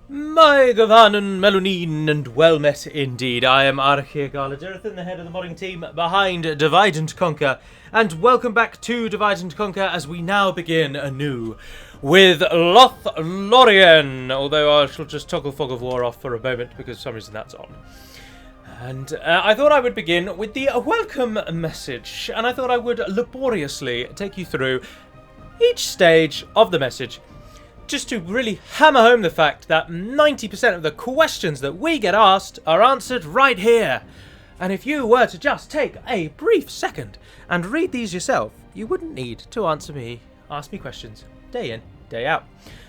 My Gavanan Melonin, and well met indeed. I am Archegarladerathan, the head of the modding team behind Divide and Conquer, and welcome back to Divide and Conquer as we now begin anew with Lothlórien, although I shall just toggle Fog of War off for a moment because for some reason that's on. And I thought I would begin with the welcome message, and I thought I would laboriously take you through each stage of the message, just to really hammer home the fact that 90% of the questions that we get asked are answered right here. And if you were to just take a brief second and read these yourself, you wouldn't need to ask me questions day in, day out.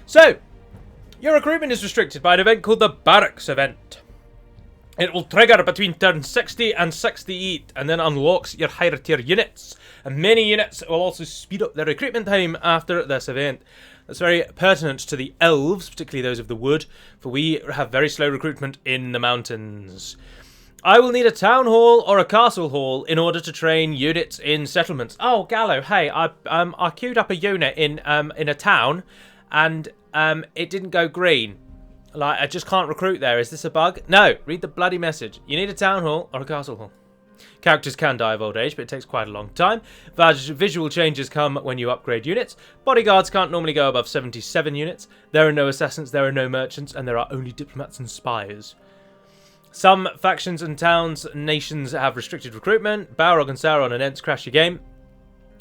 So, your recruitment is restricted by an event called the Barracks event. It will trigger between turn 60 and 68 and then unlocks your higher tier units. And many units will also speed up their recruitment time after this event. That's very pertinent to the elves, particularly those of the wood, for we have very slow recruitment in the mountains. I will need a town hall or a castle hall in order to train units in settlements. Oh, Gallo, hey, I queued up a unit in a town, and it didn't go green. Like, I just can't recruit there. Is this a bug? No, read the bloody message. You need a town hall or a castle hall. Characters can die of old age, but it takes quite a long time. Visual changes come when you upgrade units. Bodyguards can't normally go above 77 units. There are no assassins, there are no merchants, and there are only diplomats and spies. Some factions and towns and nations have restricted recruitment. Balrog and Sauron and Ents crash your game.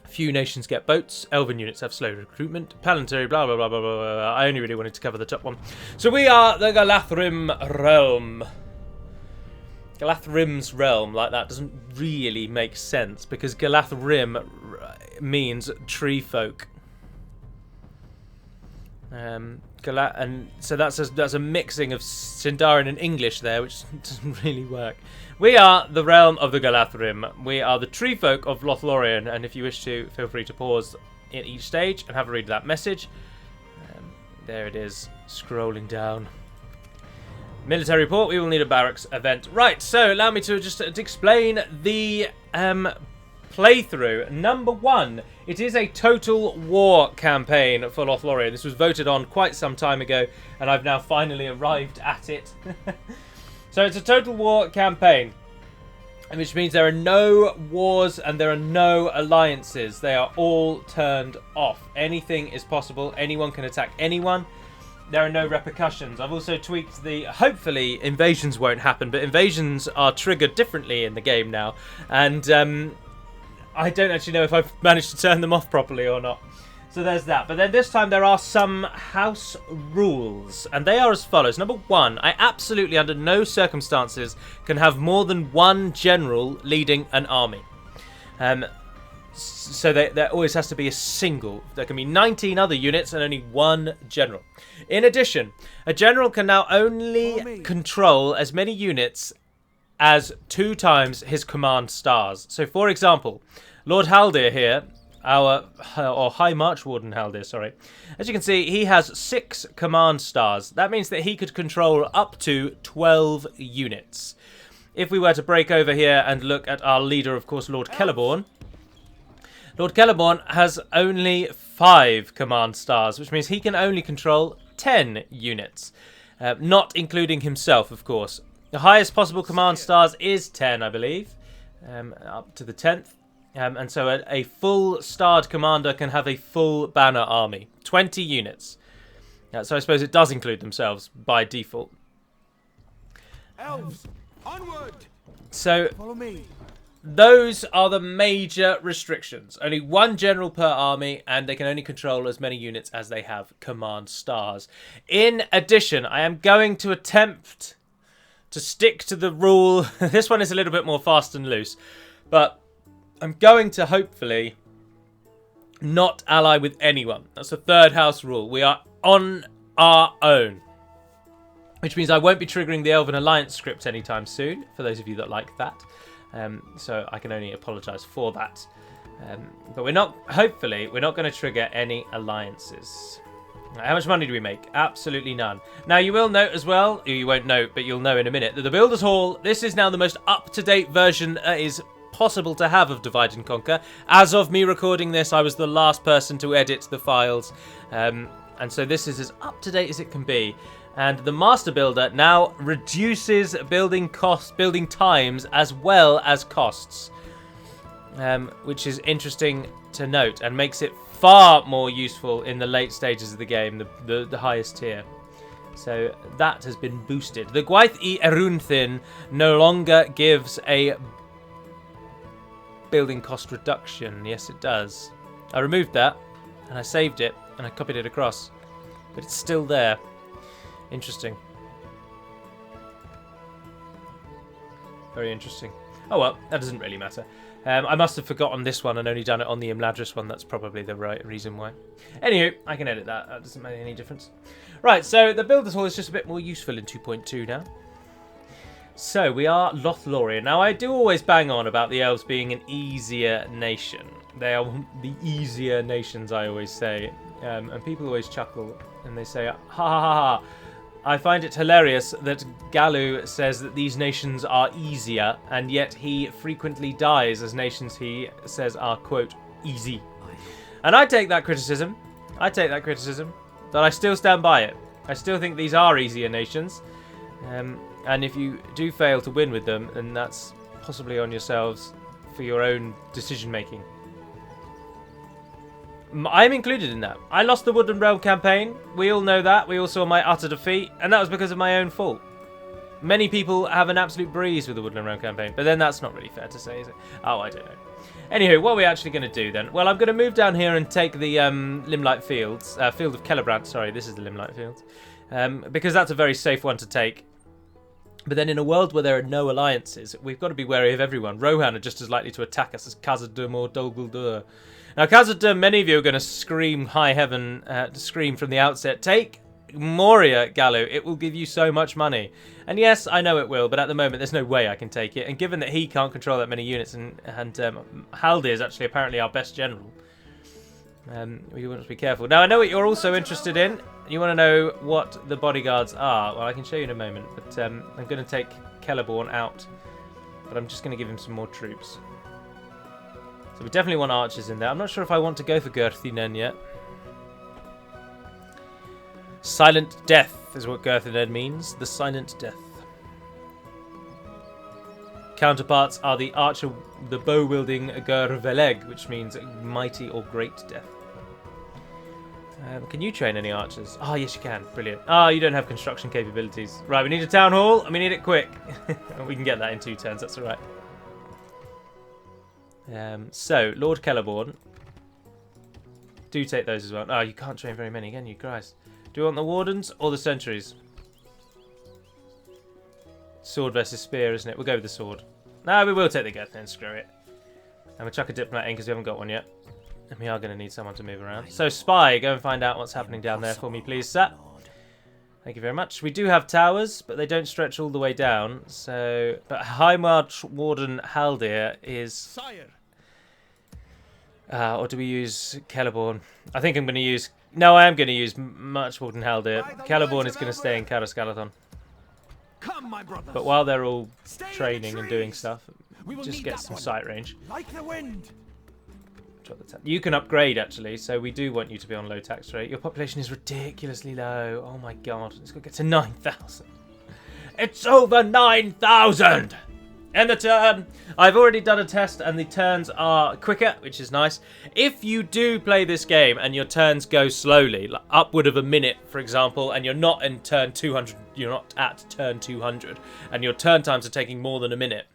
Few nations get boats. Elven units have slow recruitment. Planetary, blah, blah, blah, blah, blah, blah. I only really wanted to cover the top one. So we are the Galathrim realm. Galathrim's realm, like that, doesn't really make sense because Galathrim means tree folk. And so that's a mixing of Sindarin and English there, which doesn't really work. We are the realm of the Galathrim. We are the tree folk of Lothlórien, and if you wish to, feel free to pause in each stage and have a read of that message. There it is, scrolling down. Military report, we will need a barracks event. Right, so allow me to just explain the playthrough. Number one, it is a total war campaign for Lothlórien. This was voted on quite some time ago, and I've now finally arrived at it. So it's a total war campaign, which means there are no wars and there are no alliances. They are all turned off. Anything is possible. Anyone can attack anyone. There are no repercussions. I've also tweaked the... Hopefully, invasions won't happen, but invasions are triggered differently in the game now. And I don't actually know if I've managed to turn them off properly or not. So there's that. But then this time there are some house rules. And they are as follows. Number one, I absolutely, under no circumstances, can have more than one general leading an army. So there always has to be a single. There can be 19 other units and only one general. In addition, a general can now only control as many units as 2 times his command stars. So, for example, Lord Haldir here, or High March Warden Haldir, sorry. As you can see, he has 6 command stars. That means that he could control up to 12 units. If we were to break over here and look at our leader, of course, Lord Celeborn. Lord Celeborn has only 5 command stars, which means he can only control 10 units. Not including himself, of course. The highest possible command stars is 10, I believe. Up to the 10th. And so a full starred commander can have a full banner army. 20 units. So I suppose it does include themselves by default. Elves, onward! So... Follow me. Those are the major restrictions. Only one general per army, and they can only control as many units as they have command stars. In addition, I am going to attempt to stick to the rule. This one is a little bit more fast and loose, but I'm going to hopefully not ally with anyone. That's the third house rule. We are on our own, which means I won't be triggering the Elven Alliance script anytime soon, for those of you that like that. So I can only apologise for that. But hopefully, we're not going to trigger any alliances. How much money do we make? Absolutely none. Now, you will note as well, you won't note, but you'll know in a minute, that the Builder's Hall, this is now the most up-to-date version that is possible to have of Divide and Conquer. As of me recording this, I was the last person to edit the files. And so this is as up-to-date as it can be. And the Master Builder now reduces building costs, building times, as well as costs. Which is interesting to note and makes it far more useful in the late stages of the game, the highest tier. So that has been boosted. The Gwaith I Erunthin no longer gives a building cost reduction. Yes, it does. I removed that and I saved it and I copied it across. But it's still there. Interesting. Very interesting. Oh well, that doesn't really matter. I must have forgotten this one and only done it on the Imladris one. That's probably the right reason why. Anywho, I can edit that. That doesn't make any difference. Right, so the Builders Hall is just a bit more useful in 2.2 now. So we are Lothlórien. Now I do always bang on about the elves being an easier nation. They are the easier nations, I always say. And people always chuckle and they say, ha ha ha ha. I find it hilarious that Galu says that these nations are easier, and yet he frequently dies as nations he says are, quote, easy. And I take that criticism. But I still stand by it. I still think these are easier nations. And if you do fail to win with them, then that's possibly on yourselves for your own decision making. I'm included in that. I lost the Woodland Realm campaign. We all know that. We all saw my utter defeat. And that was because of my own fault. Many people have an absolute breeze with the Woodland Realm campaign. But then that's not really fair to say, is it? Oh, I don't know. Anywho, what are we actually going to do then? Well, I'm going to move down here and take the Limelight Fields. Field of Celebrant. Sorry, this is the Limelight Fields. Because that's a very safe one to take. But then in a world where there are no alliances, we've got to be wary of everyone. Rohan are just as likely to attack us as Khazad-dum or Dol Guldur. Now, Khazad-dum, many of you are going to scream high heaven, scream from the outset, take Moria, Galu. It will give you so much money. And yes, I know it will, but at the moment there's no way I can take it. And given that he can't control that many units, and Haldir is actually apparently our best general, we want to be careful. Now, I know what you're also interested in. You want to know what the bodyguards are. Well, I can show you in a moment, but I'm going to take Celeborn out. But I'm just going to give him some more troops. So we definitely want archers in there. I'm not sure if I want to go for Gurthinen yet. Silent Death is what Gurthinen means. The Silent Death. Counterparts are the archer, the bow-wielding Gur-Veleg, which means mighty or great death. Can you train any archers? Oh, yes you can. Brilliant. Oh, you don't have construction capabilities. Right, we need a town hall, and we need it quick. We can get that in 2 turns, that's all right. So, Lord Celeborn. Do take those as well. Oh, you can't train very many, can you? Christ. Do you want the Wardens or the Sentries? Sword versus spear, isn't it? We'll go with the sword. No, we will take the Geth then, screw it. And we'll chuck a diplomat in because we haven't got one yet. And we are going to need someone to move around. So, Spy, go and find out what's happening down there for me, please, sir. Thank you very much. We do have towers, but they don't stretch all the way down. So, but High March Warden Haldir is... Sire. Or do we use Celeborn? I think I'm going to use... No, I am going to use March Warden Haldir. Celeborn is going to stay in Carascalathon. But while they're all training and doing stuff, just get some sight range. Like the wind. You can upgrade, actually, so we do want you to be on low tax rate. Your population is ridiculously low. Oh my god, it's going to get to 9,000. It's over 9,000! End the turn! I've already done a test and the turns are quicker, which is nice. If you do play this game and your turns go slowly, like upward of a minute, for example, and you're not in turn 200, you're not at turn 200, and your turn times are taking more than a minute,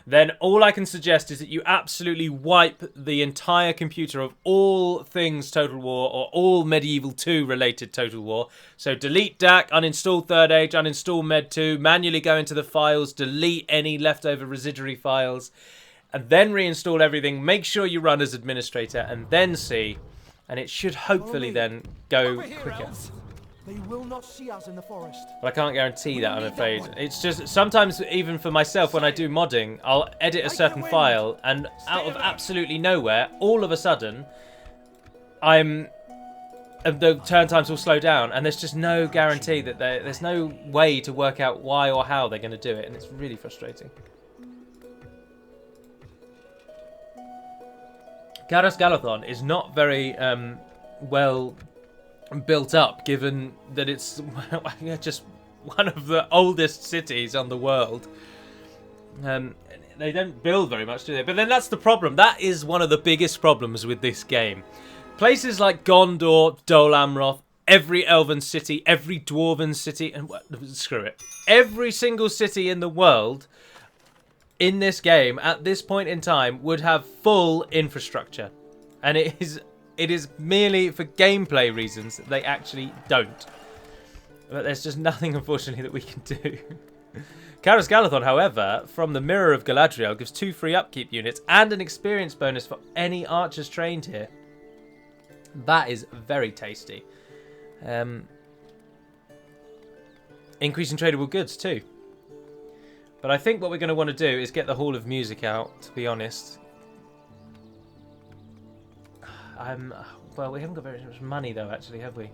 then all I can suggest is that you absolutely wipe the entire computer of all things Total War or all Medieval 2 related Total War. So delete DaC, uninstall Third Age, uninstall Med 2, manually go into the files, delete any leftover residuary files, and then reinstall everything. Make sure you run as administrator and then see, and it should hopefully then go quicker. They will not see us in the forest. But I can't guarantee that, I'm afraid. It's just, sometimes even for myself when I do modding, I'll edit a certain file and out of absolutely nowhere, all of a sudden, the turn times will slow down and there's just no guarantee that there's no way to work out why or how they're going to do it, and it's really frustrating. Carascalathon is not very well built up, given that it's just one of the oldest cities on the world. They don't build very much, do they? But then that's the problem. That is one of the biggest problems with this game. Places like Gondor, Dol Amroth, every elven city, every dwarven city, and screw it, every single city in the world in this game at this point in time would have full infrastructure, and it is merely for gameplay reasons that they actually don't. But there's just nothing, unfortunately, that we can do. Karas Galathon, however, from the Mirror of Galadriel, gives 2 free upkeep units and an experience bonus for any archers trained here. That is very tasty. Increasing tradable goods too. But I think what we're going to want to do is get the Hall of Music out, to be honest. Well, we haven't got very much money though, actually, have we?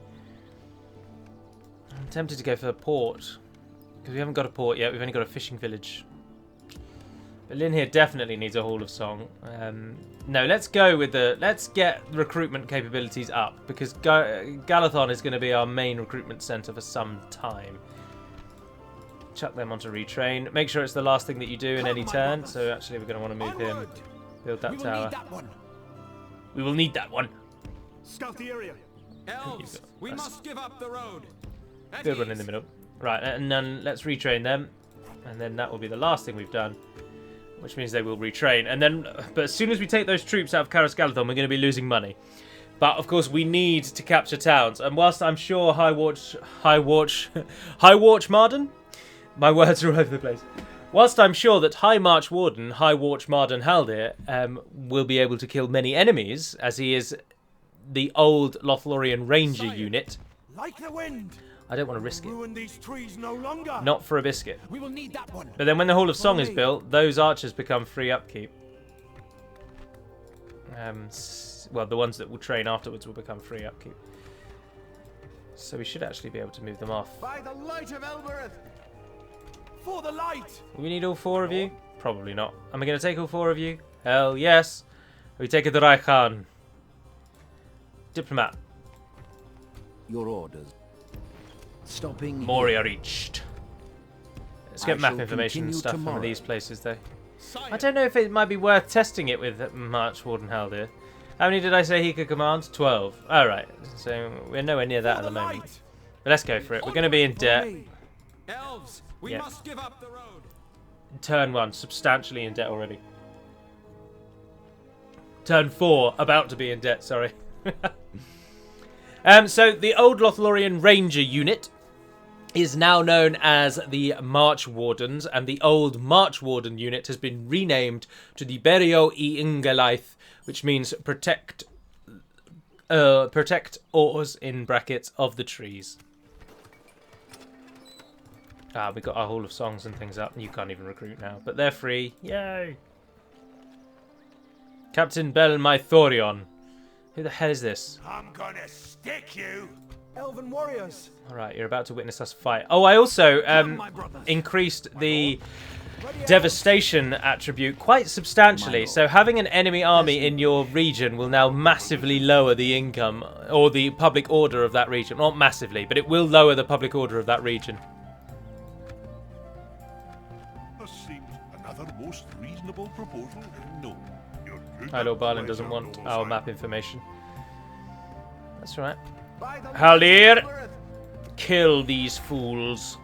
I'm tempted to go for a port. Because we haven't got a port yet, we've only got a fishing village. But Lynn here definitely needs a Hall of Song. No, let's go with let's get recruitment capabilities up, because Galathon is going to be our main recruitment centre for some time. Chuck them onto retrain. Make sure it's the last thing that you do in any turn, so actually we're going to want to move him. Build that tower. We will need that one. Scout the area. Elves, we must give up the road. Build one in the middle. Right, and then let's retrain them. And then that will be the last thing we've done. Which means they will retrain. And then, but as soon as we take those troops out of Karas Galathon, we're going to be losing money. But of course, we need to capture towns. And whilst I'm sure High Watch Marden? My words are all over the place. Whilst I'm sure that High March Warden, High Watch Marden Haldir, will be able to kill many enemies, as he is the old Lothlórien Ranger unit. Like the wind. I don't want to risk it. Ruin these trees no longer. Not for a biscuit. We will need that one. But then when the Hall of Song is built, those archers become free upkeep. Well, the ones that will train afterwards will become free upkeep. So we should actually be able to move them off. By the light of Elbereth. For the light. We need all 4 of you? Probably not. Am I going to take all 4 of you? Hell yes. We take the Raikhan. Diplomat. Your orders. Stopping. Moria reached. Let's get I map shall information and continue stuff tomorrow. from these places, though. I don't know if it might be worth testing it with March Warden Haldir. How many did I say he could command? 12. Alright, so we're nowhere near that at the moment. But let's go for it. We're going to be in debt. Elves, we must give up the road. Turn 1, substantially in debt already. Turn 4, about to be in debt, sorry. So the old Lothlórien Ranger unit is now known as the March Wardens, and the old March Warden unit has been renamed to the Berio I Ingelaith, which means protect ores in brackets of the trees. Ah, we got our Hall of Songs and things up. You can't even recruit now, but they're free. Yay! Captain Bel Mythorion. Who the hell is this? I'm gonna stick you. Elven warriors. Alright, you're about to witness us fight. Oh, I also increased the devastation attribute quite substantially. So having an enemy army in your region will now massively lower the income or the public order of that region. Not massively, but it will lower the public order of that region. This seems another most reasonable proposal. No. Lord Barlin doesn't want our map information. That's right. By the Haldir, kill these fools.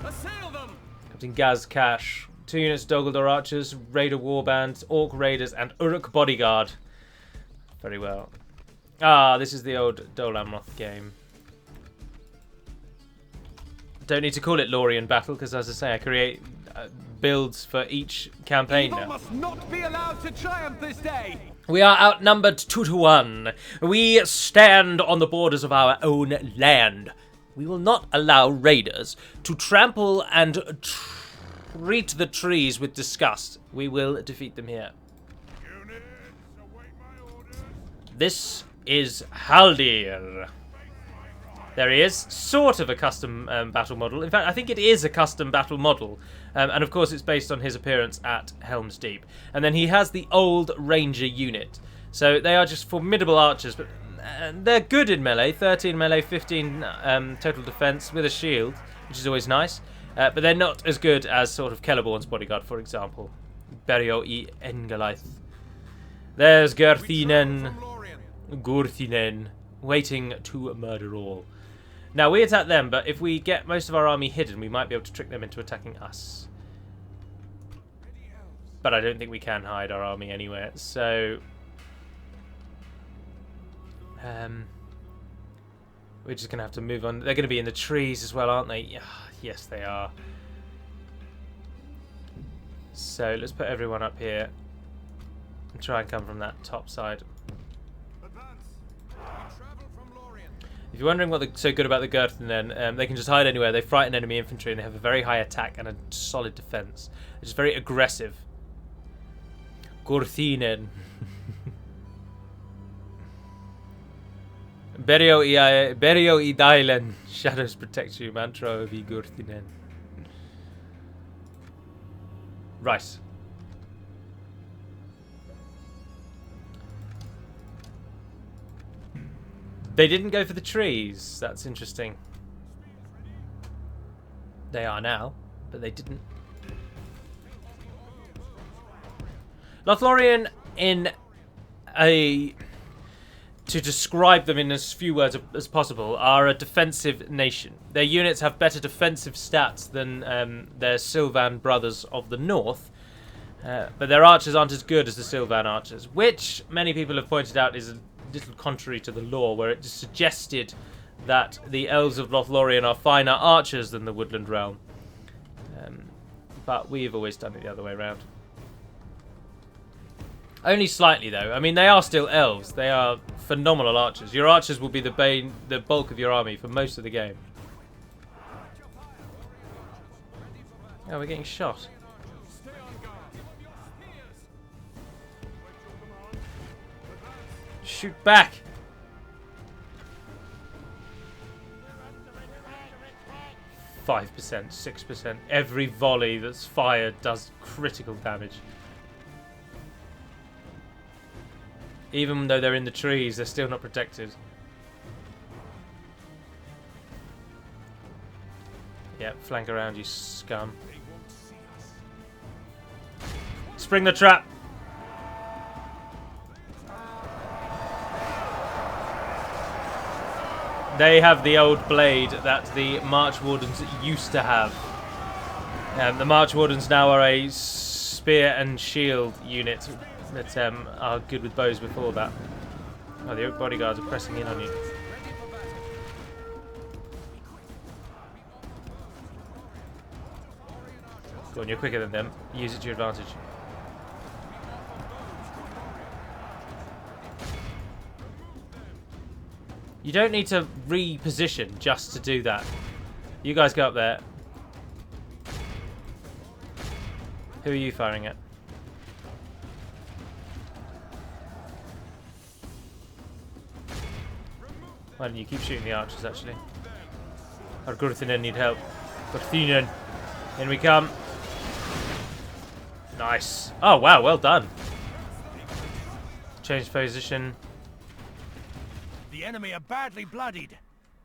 Assail them. Captain Gaz Cash. 2 units Dogaldor Archers, Raider Warbands, Orc Raiders, and Uruk Bodyguard. Very well. Ah, this is the old Dol Amroth game. Don't need to call it Lorien Battle, because as I say, I create builds for each campaign now. Must not be allowed to triumph this day. We are outnumbered 2-1. We stand on the borders of our own land. We will not allow raiders to trample and treat the trees with disgust. We will defeat them here. Units, await my orders. This is Haldir. There he is. Sort of a custom battle model. In fact, I think it is a custom battle model. And of course, it's based on his appearance at Helm's Deep. And then he has the old Ranger unit. So they are just formidable archers. But they're good in melee. 13 melee, 15 total defense with a shield, which is always nice. But they're not as good as sort of Celeborn's bodyguard, for example. Berio I Engalaith. There's Gurthinen. Gurthinen. Waiting to murder all. Now, we attack them, but if we get most of our army hidden, we might be able to trick them into attacking us. But I don't think we can hide our army anywhere, so... we're just going to have to move on. They're going to be in the trees as well, aren't they? Yeah, yes, they are. So let's put everyone up here and try and come from that top side. If you're wondering what's so good about the Gurthen, then they can just hide anywhere. They frighten enemy infantry and they have a very high attack and a solid defense. It's just very aggressive. Gurthinen. Berio I Dailen. Shadows protect you. Mantra vi Gurthinen. Right. They didn't go for the trees. That's interesting. They are now, but they didn't. Lothlórien, to describe them in as few words as possible, are a defensive nation. Their units have better defensive stats than their Sylvan brothers of the north, but their archers aren't as good as the Sylvan archers, which many people have pointed out is a little contrary to the lore, where it suggested that the elves of Lothlórien are finer archers than the Woodland Realm. But we've always done it the other way around. Only slightly, though. I mean, they are still elves. They are phenomenal archers. Your archers will be the bulk of your army for most of the game. Oh, we're getting shot. Shoot back! 5%, 6%. Every volley that's fired does critical damage. Even though they're in the trees, they're still not protected. Yep, flank around, you scum. Spring the trap! They have the old blade that the March Wardens used to have. The March Wardens now are a spear and shield unit that are good with bows before that. Oh, the Oak bodyguards are pressing in on you. Go on, you're quicker than them. Use it to your advantage. You don't need to reposition just to do that. You guys go up there. Who are you firing at? Why don't you keep shooting the archers, actually? Our Gurthinen need help. Gurthinen! In we come. Nice. Oh, wow, well done. Change position. The enemy are badly bloodied.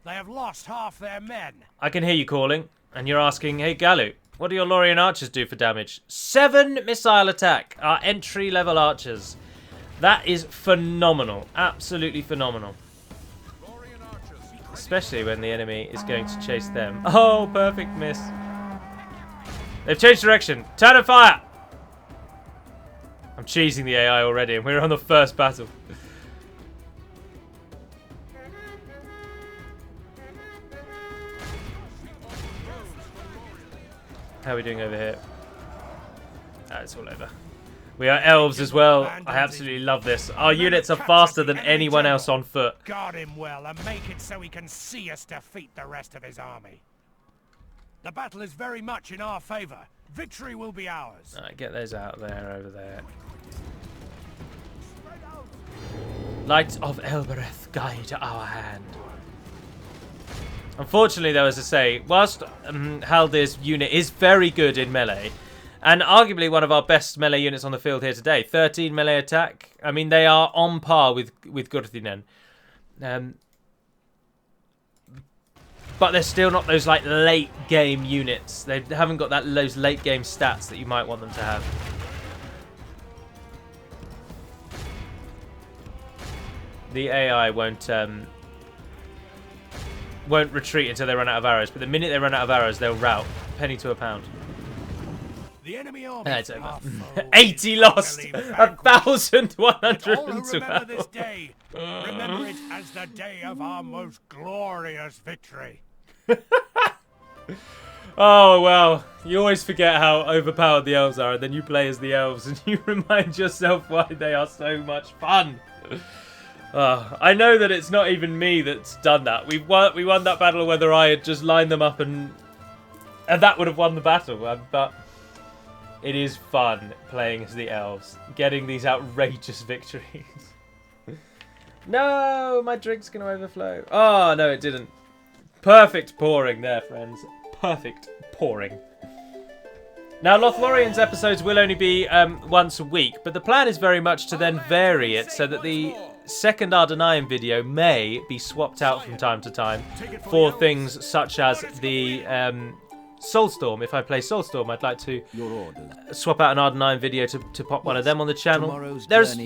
They have lost half their men. I can hear you calling, and you're asking, hey Galu, what do your Lorien archers do for damage? 7 missile attack, our entry-level archers. That is phenomenal, absolutely phenomenal. Especially when the enemy is going to chase them. Oh, perfect miss. They've changed direction. Turn and fire! I'm cheesing the AI already, and we're on the first battle. How are we doing over here? It's all over. We are elves as well. I absolutely love this. Our units are faster than anyone else on foot. Guard him well and make it so he can see us defeat the rest of his army. The battle is very much in our favor. Victory will be ours. Alright, get those out there, over there. Light of Elbereth, guide our hand. Unfortunately, though, as I say, whilst Haldir's unit is very good in melee, and arguably one of our best melee units on the field here today, 13 melee attack. I mean, they are on par with Gurthinen. But they're still not those like late game units. They haven't got those late game stats that you might want them to have. The AI won't retreat until they run out of arrows, but the minute they run out of arrows, they'll rout. Penny to a pound. The enemy army It's over. 80 lost. 1,112. Remember this day. Remember it as the day of our most glorious victory. Oh, well, you always forget how overpowered the elves are, and then you play as the elves, and you remind yourself why they are so much fun. I know that it's not even me that's done that. We won that battle whether I had just lined them up and that would have won the battle. But it is fun playing as the elves, getting these outrageous victories. No, my drink's going to overflow. Oh, no, it didn't. Perfect pouring there, friends. Perfect pouring. Now, Lothlórien's episodes will only be once a week, but the plan is very much to then vary it so that the second Ardenian video may be swapped out from time to time for things such as the Soulstorm. If I play Soulstorm, I'd like to swap out an Ardenian video to pop one of them on the channel. There's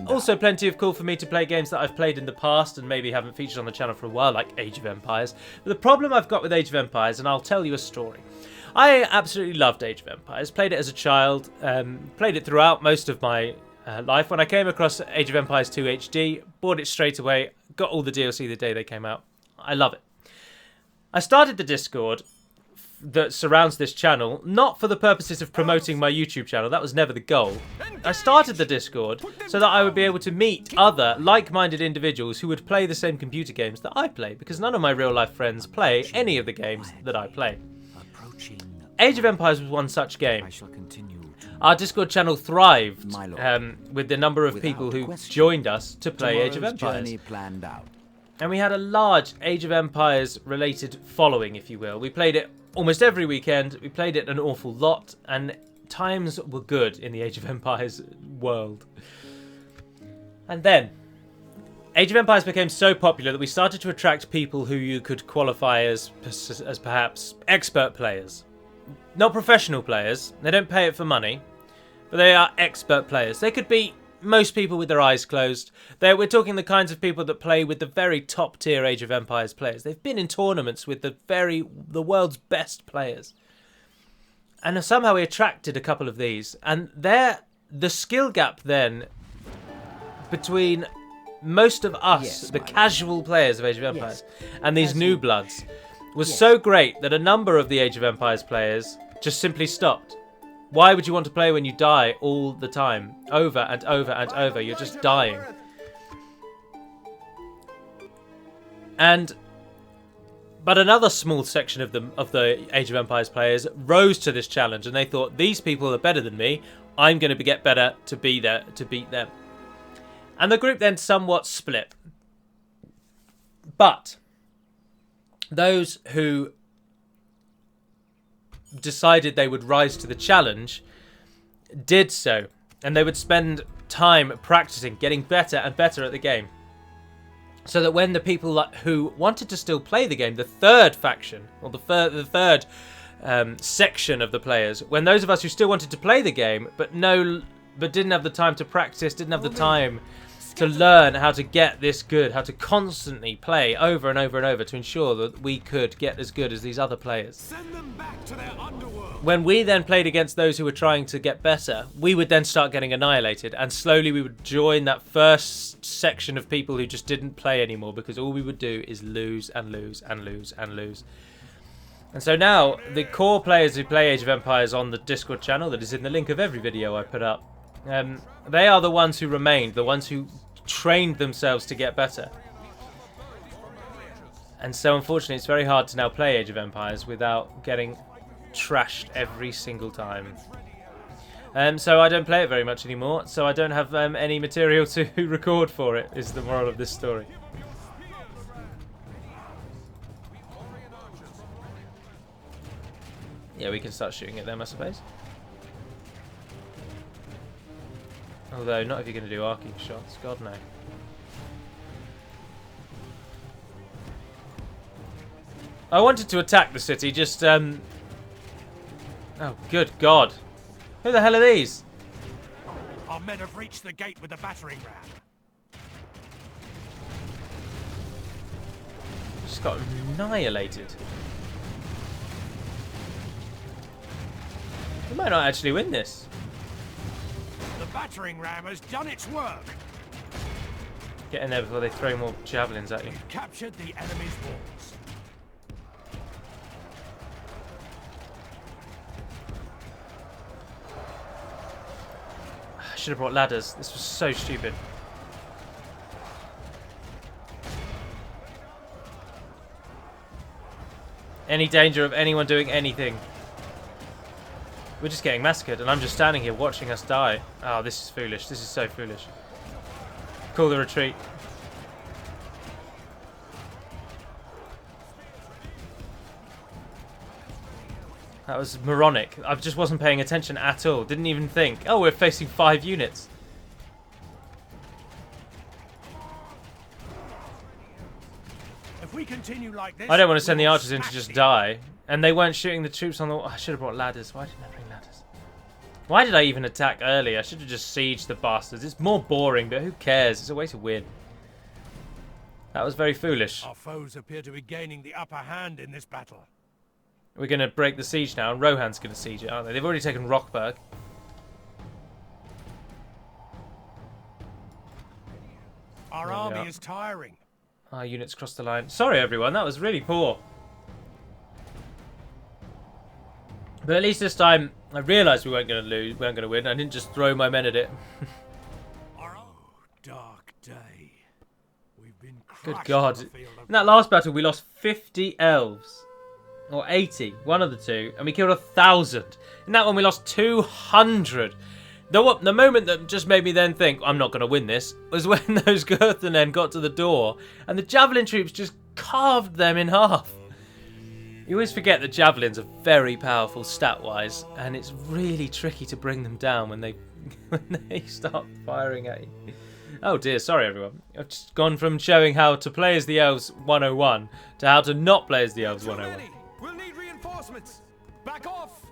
also plenty of cool for me to play games that I've played in the past and maybe haven't featured on the channel for a while, like Age of Empires. But the problem I've got with Age of Empires, and I'll tell you a story. I absolutely loved Age of Empires, played it as a child, played it throughout most of my life. When I came across Age of Empires 2 HD, bought it straight away, got all the DLC the day they came out. I love it. I started the Discord that surrounds this channel, not for the purposes of promoting my YouTube channel, that was never the goal. I started the Discord so that I would be able to meet other like-minded individuals who would play the same computer games that I play, because none of my real-life friends play any of the games that I play. Age of Empires was one such game. Our Discord channel thrived with the number of people who joined us to play Age of Empires. And we had a large Age of Empires related following, if you will. We played it almost every weekend. We played it an awful lot, and times were good in the Age of Empires world. And then Age of Empires became so popular that we started to attract people who you could qualify as perhaps expert players. Not professional players. They don't pay it for money, but they are expert players. They could be most people with their eyes closed. We're talking the kinds of people that play with the very top tier Age of Empires players. They've been in tournaments with the world's best players. And somehow we attracted a couple of these. And the skill gap then between most of us, the casual players of Age of Empires, and these new bloods was so great that a number of the Age of Empires players just simply stopped. Why would you want to play when you die all the time? Over and over and over. You're just dying. But another small section of the Age of Empires players rose to this challenge, and they thought, these people are better than me. I'm going to get better to beat them. And the group then somewhat split. But those who decided they would rise to the challenge did so, and they would spend time practicing, getting better and better at the game, so that when the people who wanted to still play the game, the third faction, or the third section of the players, when those of us who still wanted to play the game but didn't have the time to practice, didn't have the time to learn how to get this good, how to constantly play over and over and over to ensure that we could get as good as these other players. Send them back to their underworld. When we then played against those who were trying to get better, we would then start getting annihilated, and slowly we would join that first section of people who just didn't play anymore, because all we would do is lose and lose and lose and lose. And so now the core players who play Age of Empires on the Discord channel that is in the link of every video I put up, they are the ones who remained, the ones who trained themselves to get better. And so unfortunately it's very hard to now play Age of Empires without getting trashed every single time. So I don't play it very much anymore, so I don't have any material to record for it, is the moral of this story. Yeah, we can start shooting at them, I suppose. Although, not if you're going to do arcing shots. God, no. I wanted to attack the city, just, Oh, good God. Who the hell are these? Our men have reached the gate with the battering ram. Just got annihilated. We might not actually win this. The battering ram has done its work. Get in there before they throw more javelins at you. We've captured the enemy's walls. I should have brought ladders. This was so stupid. Any danger of anyone doing anything? We're just getting massacred, and I'm just standing here watching us die. Oh, this is foolish. This is so foolish. Call the retreat. That was moronic. I just wasn't paying attention at all. Didn't even think. Oh, we're facing 5 units. If we continue like this, I don't want to send the we'll archers in to smash just it. die. And they weren't shooting the troops on the... I should have brought ladders. Why didn't I bring ladders? Why did I even attack early? I should have just sieged the bastards. It's more boring, but who cares? It's a way to win. That was very foolish. Our foes appear to be gaining the upper hand in this battle. We're going to break the siege now, and Rohan's going to siege it, aren't they? They've already taken Rockburg. Our There we army are. is tiring. Our units crossed the line. Sorry, everyone. That was really poor. But at least this time, I realised we weren't going to lose. We weren't going to win. I didn't just throw my men at it. Dark day. We've been Good crushed God. on the field of In that last battle, we lost 50 elves. Or 80. One of the two. And we killed 1,000. In that one, we lost 200. The moment that just made me then think, I'm not going to win this, was when those Gurthan men got to the door. And the javelin troops just carved them in half. You always forget that javelins are very powerful stat-wise. And it's really tricky to bring them down when they start firing at you. Oh dear, sorry everyone. I've just gone from showing how to play as the elves 101 to how to not play as the elves Too 101. many. We'll need reinforcements. Back off.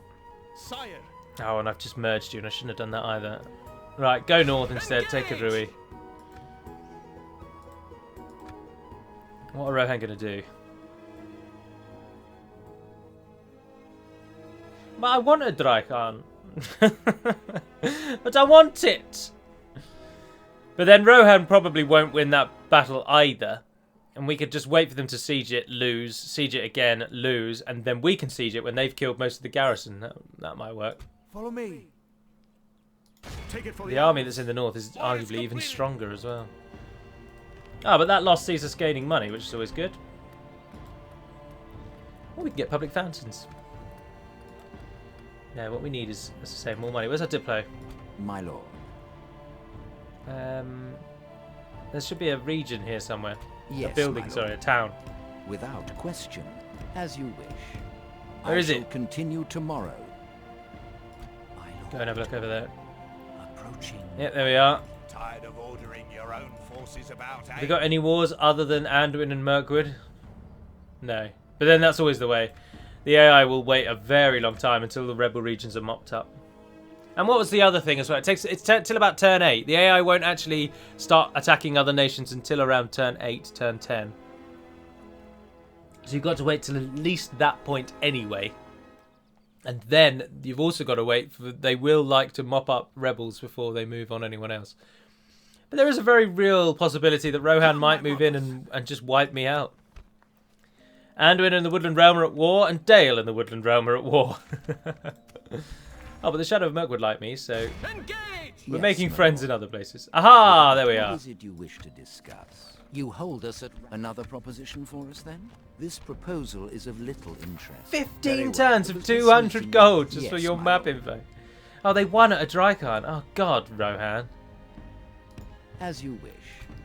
Sire. Oh, and I've just merged you and I shouldn't have done that either. Right, go north instead, take a Rui. What are Rohan going to do? But I want a Drychan. But I want it! But then Rohan probably won't win that battle either. And we could just wait for them to siege it, lose, siege it again, lose, and then we can siege it when they've killed most of the garrison. That might work. Follow me. Take it for The army that's in the north is arguably even stronger as well. Ah, but that loss sees us gaining money, which is always good. Oh, we can get public fountains. Yeah, what we need is, as I say, more money. Where's our Diplo? My lord. There should be a region here somewhere. Yes, a building, my sorry, a lord. town. Without question, as you wish. Where I is shall it? continue tomorrow. My lord. Go and have a look over there. Approaching. Yeah, there we are. Tired of ordering your own forces about, Have we got any wars other than Anduin and Mirkwood? No. But then that's always the way. The AI will wait a very long time until the rebel regions are mopped up. And what was the other thing as well? It's till about turn 8. The AI won't actually start attacking other nations until around turn 8, turn 10. So you've got to wait till at least that point anyway. And then you've also got to wait for... They will like to mop up rebels before they move on anyone else. But there is a very real possibility that Rohan might move in and just wipe me out. Anduin and the Woodland Realm are at war, and Dale and the Woodland Realm are at war. Oh, but the Shadow of Mirkwood like me, so Engage. we're Yes, making my friends lord. in other places. Aha, there we What are. is it you wish to discuss? You hold us at another proposition for us, then? This proposal is of little interest. 15 turns of But let's 200 listen. gold just for Yes, your my map lord. info. Oh, they won at a Drychan. Oh, God, Rohan. As you wish.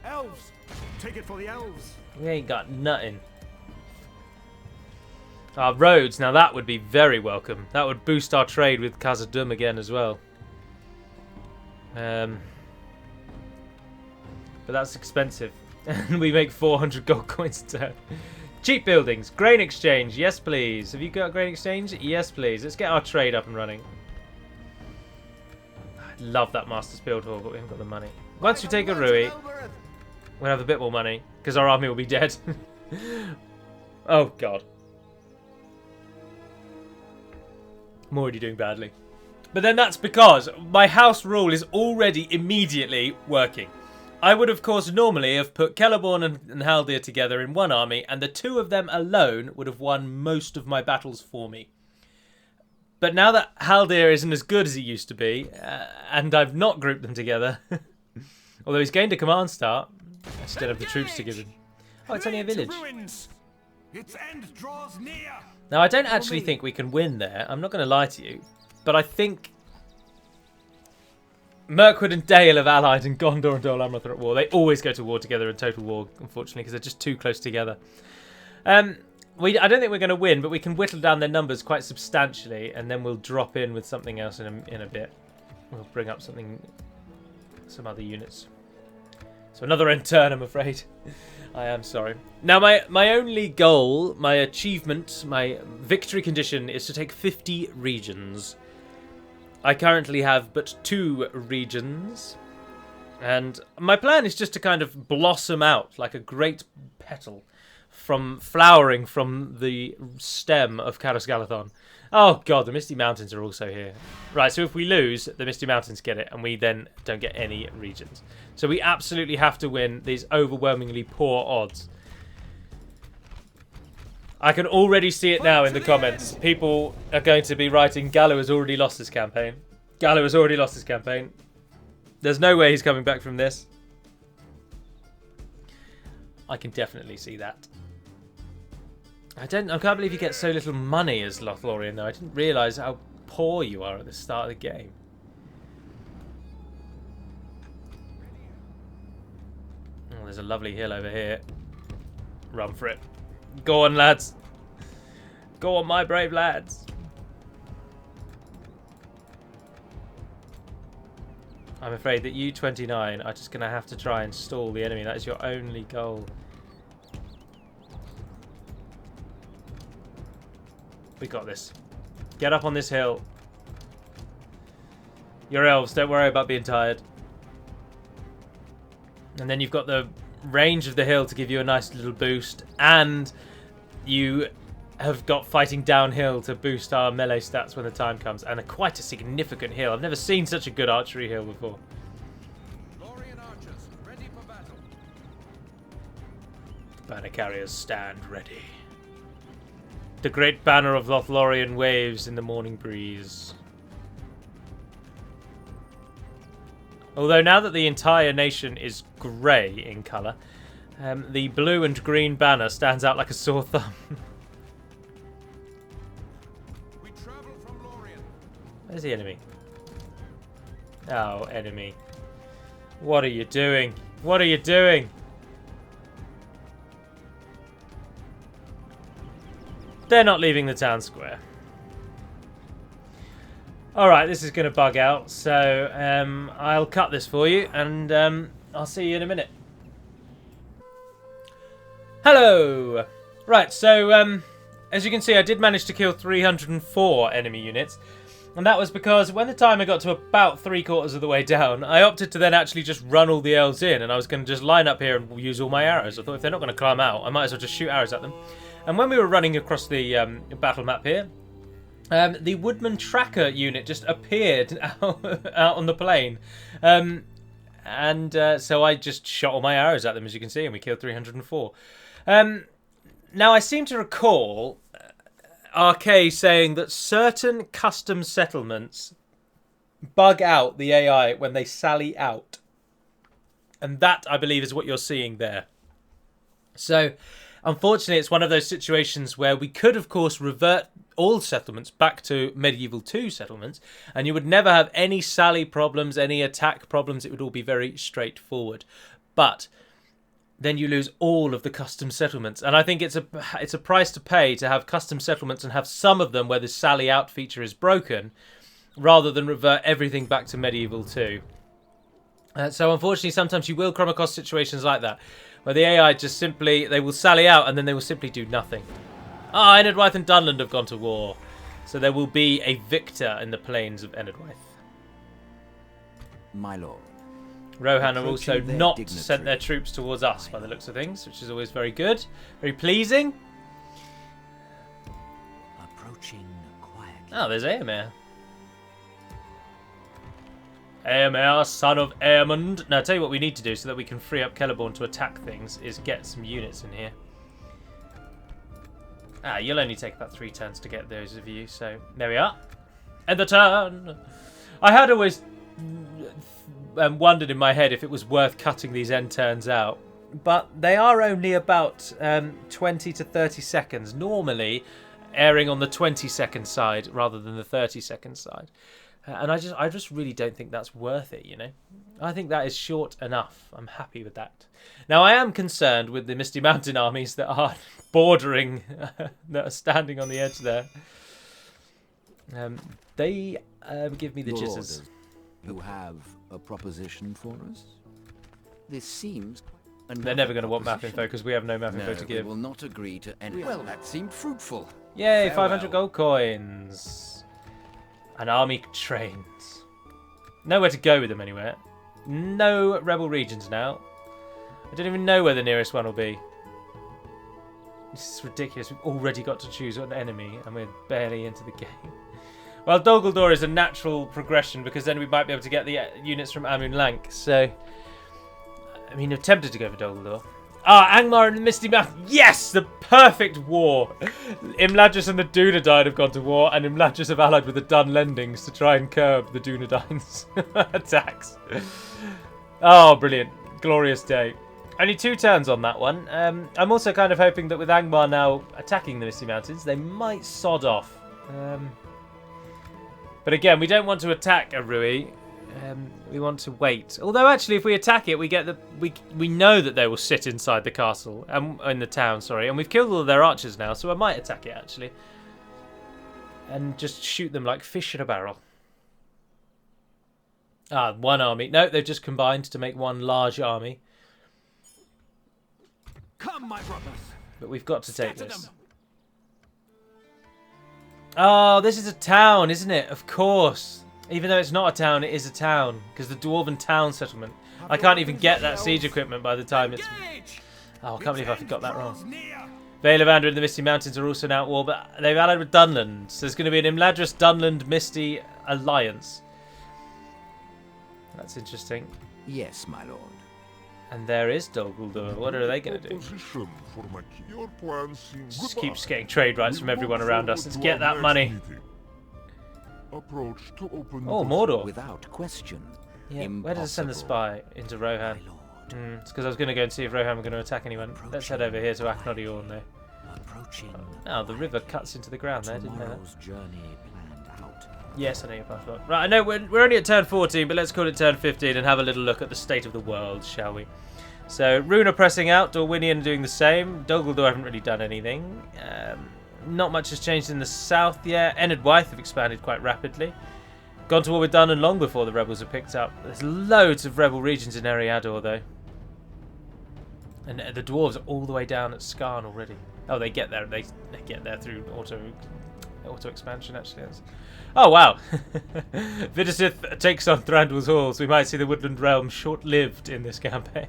Elves. Take it for the elves. We ain't got nothing. Our roads, now that would be very welcome. That would boost our trade with Khazad-dum again as well. But that's expensive. And we make 400 gold coins a turn. Cheap buildings. Grain exchange. Yes, please. Have you got grain exchange? Yes, please. Let's get our trade up and running. I love that Master's Build Hall, but we haven't got the money. Once we take a Rui, we'll have a bit more money, because our army will be dead. Oh, God. I'm already doing badly. But then that's because my house rule is already immediately working. I would, of course, normally have put Celeborn and Haldir together in one army, and the two of them alone would have won most of my battles for me. But now that Haldir isn't as good as he used to be, and I've not grouped them together, although he's gained a command start, I still have the troops to give him. Oh, it's only a village. Its end draws near. Now, I don't actually think we can win there. I'm not going to lie to you. But I think Mirkwood and Dale have allied and Gondor and Dol Amroth are at war. They always go to war together in Total War, unfortunately, because they're just too close together. I don't think we're going to win, but we can whittle down their numbers quite substantially, and then we'll drop in with something else in a bit. We'll bring up some other units. So another end turn, I'm afraid. I am sorry. Now, my only goal, my achievement, my victory condition is to take 50 regions. I currently have but 2 regions. And my plan is just to kind of blossom out like a great petal flowering from the stem of Caras Galadhon. Oh, God, the Misty Mountains are also here. Right, so if we lose, the Misty Mountains get it, and we then don't get any regions. So we absolutely have to win these overwhelmingly poor odds. I can already see it now in the comments. People are going to be writing, Gallo has already lost his campaign. Gallo has already lost his campaign. There's no way he's coming back from this. I can definitely see that. I can't believe you get so little money as Lothlórien, though. I didn't realise how poor you are at the start of the game. Oh, there's a lovely hill over here. Run for it. Go on, lads. Go on, my brave lads. I'm afraid that you 29 are just going to have to try and stall the enemy. That is your only goal. We got this. Get up on this hill. Your elves, don't worry about being tired. And then you've got the range of the hill to give you a nice little boost. And you have got fighting downhill to boost our melee stats when the time comes. And quite a significant hill. I've never seen such a good archery hill before. Lothlórien archers, ready for battle. Banner carriers stand ready. The great banner of Lothlórien waves in the morning breeze. Although now that the entire nation is grey in colour, the blue and green banner stands out like a sore thumb. We travel from Lórien. Where's the enemy? Oh, enemy. What are you doing? What are you doing? They're not leaving the town square. Alright, this is going to bug out, so I'll cut this for you, and I'll see you in a minute. Hello! Right, so as you can see, I did manage to kill 304 enemy units, and that was because when the timer got to about 3/4 of the way down, I opted to then actually just run all the elves in, and I was going to just line up here and use all my arrows. I thought if they're not going to climb out, I might as well just shoot arrows at them. And when we were running across the battle map here, the Woodman Tracker unit just appeared out on the plain. So I just shot all my arrows at them, as you can see, and we killed 304. Now, I seem to recall RK saying that certain custom settlements bug out the AI when they sally out. And that, I believe, is what you're seeing there. So, unfortunately, it's one of those situations where we could, of course, revert all settlements back to Medieval 2 settlements, and you would never have any sally problems, any attack problems. It would all be very straightforward. But then you lose all of the custom settlements, and I think it's a price to pay to have custom settlements and have some of them where the sally out feature is broken, rather than revert everything back to Medieval 2. So unfortunately, sometimes you will come across situations like that, where the AI just simply, they will sally out and then they will simply do nothing. Ah, Enedwaith and Dunland have gone to war. So there will be a victor in the plains of Enedwaith. My lord. Rohan have also Approaching their not dignitary. sent their troops towards us by the looks of things, which is always very good. Very pleasing. Approaching quietly. Oh, there's Aemir. Aemir, son of Aemond. Now, I'll tell you what we need to do so that we can free up Celeborn to attack things is get some units in here. Ah, you'll only take about 3 turns to get those of you, so there we are. End the turn! I had always wondered in my head if it was worth cutting these end turns out, but they are only about 20 to 30 seconds, normally airing on the 20-second side rather than the 30-second side. And I just really don't think that's worth it, you know. I think that is short enough. I'm happy with that. Now, I am concerned with the Misty Mountain armies that are bordering, that are standing on the edge there. They give me the Your jitters. orders. You have a proposition for us? This seems... They're never going to want map info because we have no map info No, to we give. will not agree to any... Well, that seemed fruitful. Yay, Farewell. 500 gold coins. And army trains. Nowhere to go with them anywhere. No rebel regions now. I don't even know where the nearest one will be. This is ridiculous. We've already got to choose an enemy and we're barely into the game. Well, Dol Guldur is a natural progression because then we might be able to get the units from Amun Lank. So, I mean, I'm tempted to go for Dol Guldur. Ah, Angmar and the Misty Mountain. Yes, the perfect war. Imladris and the Dunedain have gone to war, and Imladris have allied with the Dunlendings to try and curb the Dunedain's attacks. Oh, brilliant. Glorious day. Only 2 turns on that one. I'm also kind of hoping that with Angmar now attacking the Misty Mountains, they might sod off. But again, we don't want to attack Arui. We want to wait. Although, actually, if we attack it, we get the we know that they will sit inside the castle in the town. Sorry, and we've killed all of their archers now, so I might attack it actually, and just shoot them like fish in a barrel. Ah, 1 army. No, they've just combined to make 1 large army. Come, my brothers. But we've got to take Scatter this. them. Oh, this is a town, isn't it? Of course. Even though it's not a town, it is a town. Because the Dwarven town settlement. I can't even get that siege equipment by the time it's... Engage! Oh, I can't believe I forgot that Draws wrong. near. Vale of Andor and the Misty Mountains are also now at war, but they've allied with Dunland. So there's going to be an Imladris Dunland Misty alliance. That's interesting. Yes, my lord. And there is Dol Guldur. What are they going to do? Proposition for my your plans seem Just goodbye. keeps getting trade rights from We everyone look around us. forward Let's to get our that next money. meeting. Approach to open Oh, the Mordor. Without question. Yeah, where does it send the Impossible. spy? Into Rohan. My lord. It's because I was going to go and see if Rohan were going to attack anyone. Let's head over here to Akhnodiorn, though. Approaching. Oh, the river cuts into the ground there, didn't know that. Tomorrow's journey planned out. Yes, I know your passport. Right, I know we're only at turn 14, but let's call it turn 15 and have a little look at the state of the world, shall we? So, Rune are pressing out, Dorwinian doing the same. Dol Guldur haven't really done anything. Not much has changed in the south yet. Enedwaith have expanded quite rapidly. Gone to war with Dunland long before the rebels have picked up. There's loads of rebel regions in Eriador, though. And the dwarves are all the way down at Skarn already. Oh, they get there. They get there through auto expansion. Actually, oh wow! Vidasith takes on Thranduil's halls. We might see the Woodland Realm short-lived in this campaign.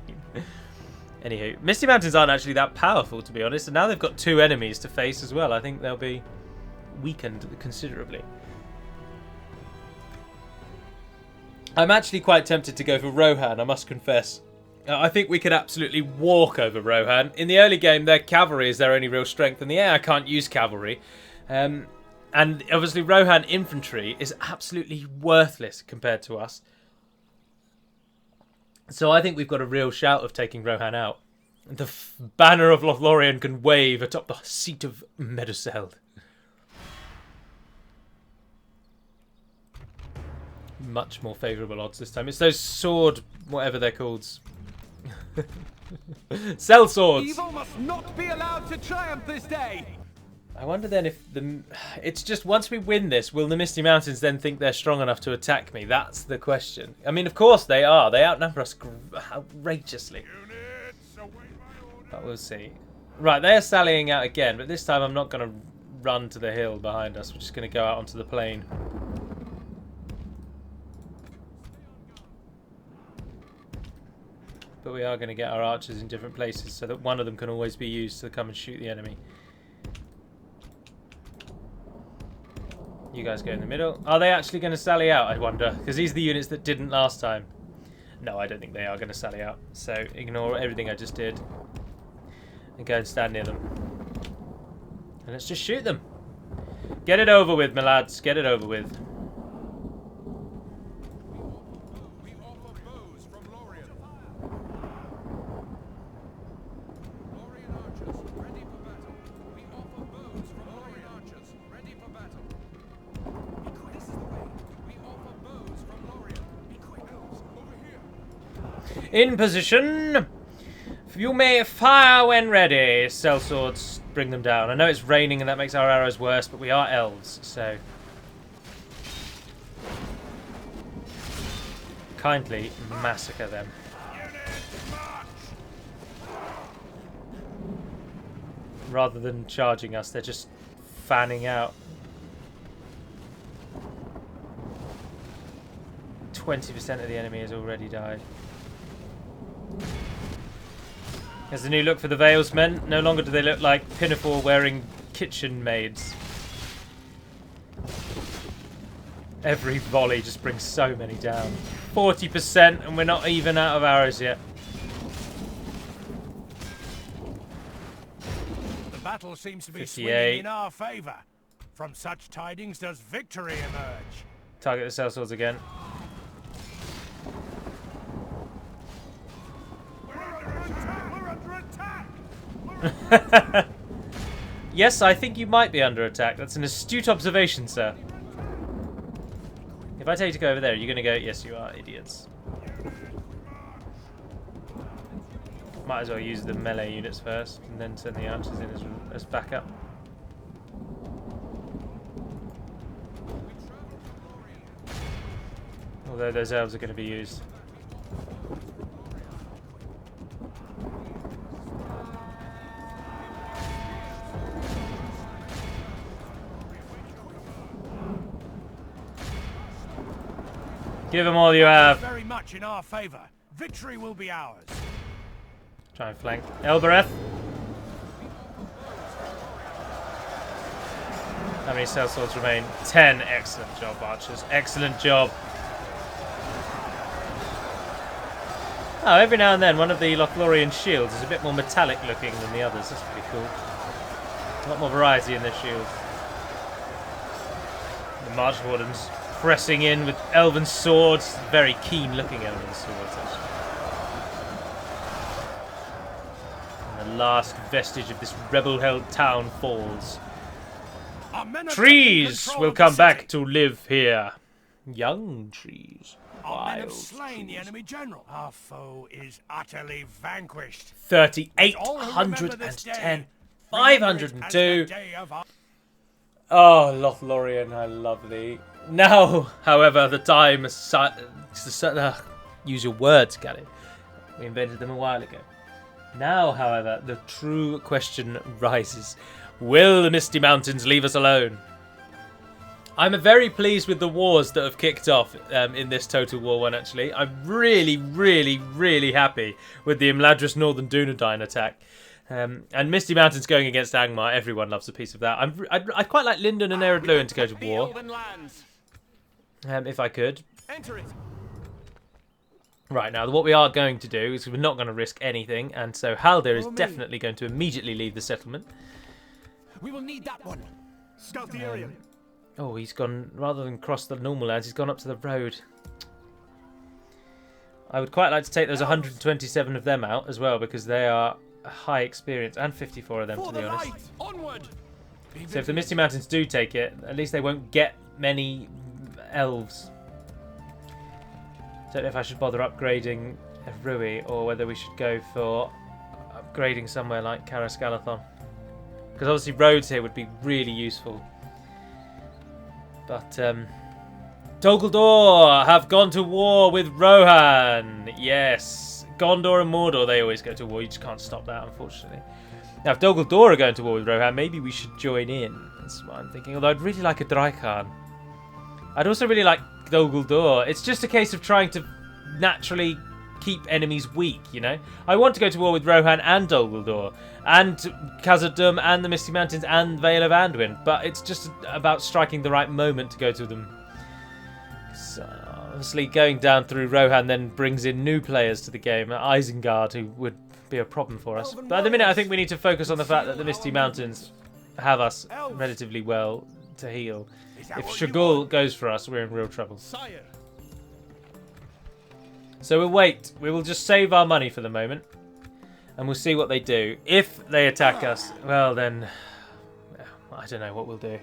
Anywho, Misty Mountains aren't actually that powerful, to be honest. And now they've got 2 enemies to face as well. I think they'll be weakened considerably. I'm actually quite tempted to go for Rohan, I must confess. I think we could absolutely walk over Rohan. In the early game, their cavalry is their only real strength. In the air, I can't use cavalry. And obviously, Rohan infantry is absolutely worthless compared to us. So I think we've got a real shout of taking Rohan out. The banner of Lothlórien can wave atop the seat of Meduseld. Much more favourable odds this time. It's those sword, whatever they're called. Cell swords! Evil must not be allowed to triumph this day. I wonder then if it's just once we win this, will the Misty Mountains then think they're strong enough to attack me? That's the question. I mean, of course they are. They outnumber us outrageously. units await my But we'll see. Right, they're sallying out again, but this time I'm not going to run to the hill behind us. We're just going to go out onto the plain. But we are going to get our archers in different places so that one of them can always be used to come and shoot the enemy. You guys go in the middle. Are they actually going to sally out, I wonder? Because these are the units that didn't last time. No, I don't think they are going to sally out. So ignore everything I just did. And go and stand near them. And let's just shoot them. Get it over with, my lads. Get it over with. We offer bows from Lothlórien. Lothlórien archers, ready for battle. We offer bows from Lothlórien archers, ready for battle. Be quick. This is the way. We offer bows from Lothlórien. Be quick. Elves, over here. In position. You may fire when ready. Sellswords, bring them down. I know it's raining and that makes our arrows worse, but we are elves, so kindly massacre them. Rather than charging us, they're just fanning out. 20% of the enemy has already died. There's a new look for the Valesmen. No longer do they look like pinafore-wearing kitchen maids. Every volley just brings so many down. 40%, and we're not even out of arrows yet. The battle seems to be 58. swinging in our favour. From such tidings does victory emerge. Target the sellswords again. Yes, I think you might be under attack. That's an astute observation, sir. If I tell you to go over there, you're going to go, yes, you are, idiots. Might as well use the melee units first, and then send the archers in as backup. Although those elves are going to be used. Give them all you have. Very much in our favour. Victory will be ours. Try and flank. Elbereth. How many sellswords remain? 10. Excellent job, archers. Excellent job. Oh, every now and then one of the Lothlórien shields is a bit more metallic looking than the others. That's pretty cool. A lot more variety in their shields. The March Wardens pressing in with elven swords. Very keen looking elven swords, actually. And the last vestige of this rebel-held town falls. Trees will come back to live here. Young trees. Our men have slain the enemy general. Our foe is utterly vanquished. 3,810. 502. Oh, Lothlórien, I love thee. Now, however, the time use your words, Gally. We invented them a while ago. Now, however, the true question rises. Will the Misty Mountains leave us alone? I'm very pleased with the wars that have kicked off in this Total War 1, actually. I'm really, really, really happy with the Imladris Northern Dunedain attack. And Misty Mountains going against Angmar, everyone loves a piece of that. I'd quite like Lyndon and Ered Luin to go to war. If I could. Enter it. Right, now what we are going to do is we're not going to risk anything, and so Haldir is definitely going to immediately leave the settlement. We will need that one. Scout the area. Oh, he's gone, rather than cross the normal lands, he's gone up to the road. I would quite like to take those 127 of them out as well, because they are high experience, and 54 of them, to be honest. Onward. So if the Misty Mountains do take it, at least they won't get many elves. Don't know if I should bother upgrading Rui, or whether we should go for upgrading somewhere like Carascalathon. Because obviously roads here would be really useful. But Dol Guldur have gone to war with Rohan. Yes, Gondor and Mordor, they always go to war. You just can't stop that, unfortunately. Now, if Dol Guldur are going to war with Rohan, maybe we should join in. That's what I'm thinking. Although I'd really like a Draekhan. I'd also really like Dol Guldur. It's just a case of trying to naturally keep enemies weak, you know? I want to go to war with Rohan and Dol Guldur, and Khazad-dum and the Misty Mountains and Vale of Anduin, but it's just about striking the right moment to go to them. So, obviously, going down through Rohan then brings in new players to the game, Isengard, who would be a problem for us. But at the minute, I think we need to focus on the fact that the Misty Mountains have us relatively well to heal. If Shagul goes for us, we're in real trouble. So we'll wait. We will just save our money for the moment. And we'll see what they do. If they attack us, well then, I don't know what we'll do.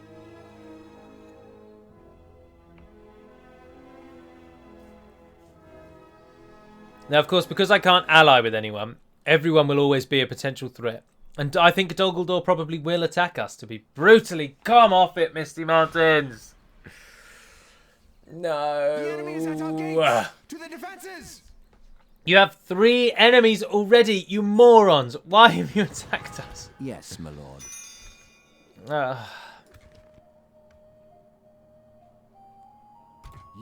Now, of course, because I can't ally with anyone, everyone will always be a potential threat. And I think Dol Guldur probably will attack us, to be brutally... Come off it, Misty Mountains! No. The enemy is at our gates. To the defenses. You have 3 enemies already, you morons! Why have you attacked us? Yes, my lord.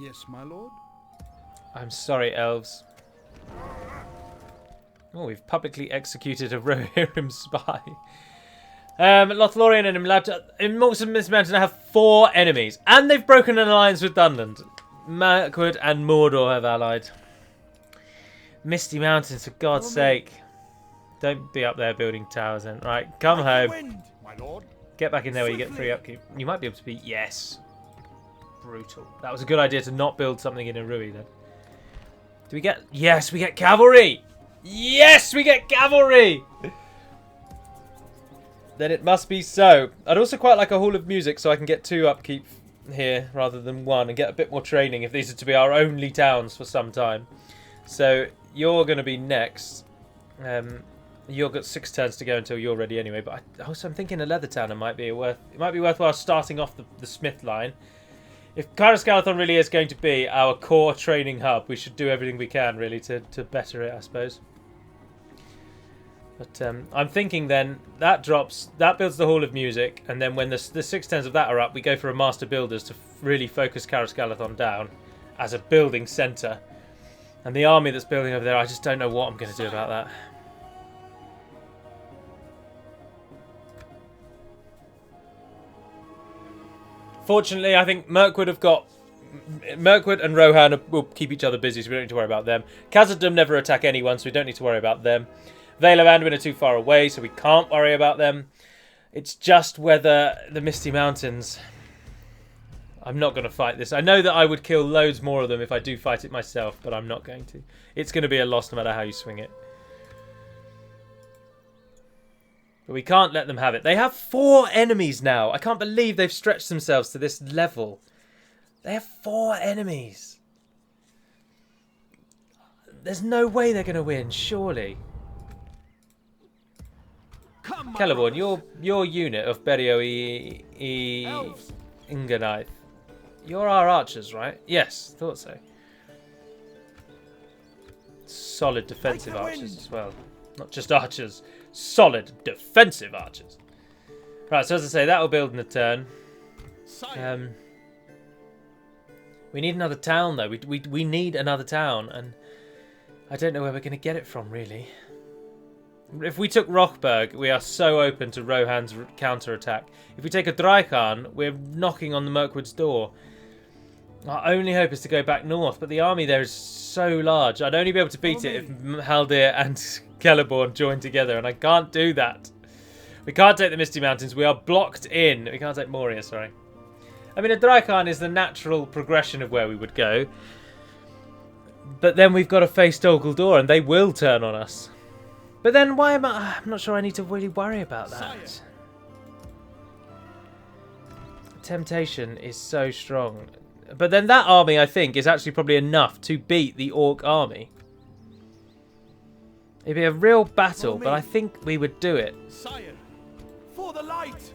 Yes, my lord. I'm sorry, elves. Oh, we've publicly executed a Rohirrim spy. Lothlórien and Immortal Misty Mountain have 4 enemies. And they've broken an alliance with Dunland. Mirkwood and Mordor have allied. Misty Mountains, for God's sake. Don't be up there building towers then. Right, come home. My lord. Get back in there where you get free upkeep. You might be able to be... Yes. Brutal. That was a good idea to not build something in a Rui then. Do we get... Yes, we get cavalry! Yes, we get cavalry! Then it must be so. I'd also quite like a Hall of Music so I can get 2 upkeep here rather than 1 and get a bit more training if these are to be our only towns for some time. So you're going to be next. You've got 6 turns to go until you're ready anyway. But I'm thinking a leather town might be worthwhile starting off the Smith line. If Khazad-dum really is going to be our core training hub, we should do everything we can really to better it, I suppose. But I'm thinking then that builds the Hall of Music, and then when the 6 turns of that are up, we go for a Master Builders to really focus Khazad-dum down as a building centre. And the army that's building over there, I just don't know what I'm going to do about that. Fortunately, I think Mirkwood and Rohan will keep each other busy, so we don't need to worry about them. Khazad-dum never attack anyone, so we don't need to worry about them. Vale of Anduin are too far away, so we can't worry about them. It's just whether the Misty Mountains... I'm not going to fight this. I know that I would kill loads more of them if I do fight it myself, but I'm not going to. It's going to be a loss no matter how you swing it. But we can't let them have it. They have 4 enemies now. I can't believe they've stretched themselves to this level. They have 4 enemies. There's no way they're going to win, surely. Celeborn, your unit of Berio Inganith. You're our archers, right? Yes, thought so. Solid defensive archers as well. Not just archers. Solid defensive archers. Right, so as I say, that will build in a turn. We need another town, though. We need another town, and I don't know where we're going to get it from, really. If we took Rochberg, we are so open to Rohan's counter-attack. If we take a Draekhan, we're knocking on the Mirkwood's door. Our only hope is to go back north, but the army there is so large. I'd only be able to beat it if Haldir and Celeborn join together, and I can't do that. We can't take the Misty Mountains. We are blocked in. We can't take Moria, sorry. I mean, a Draekhan is the natural progression of where we would go. But then we've got to face Dol Guldur, and they will turn on us. But then why am I... I'm not sure I need to really worry about that. Temptation is so strong. But then that army, I think, is actually probably enough to beat the Orc army. It'd be a real battle, but I think we would do it. Sire, for the light.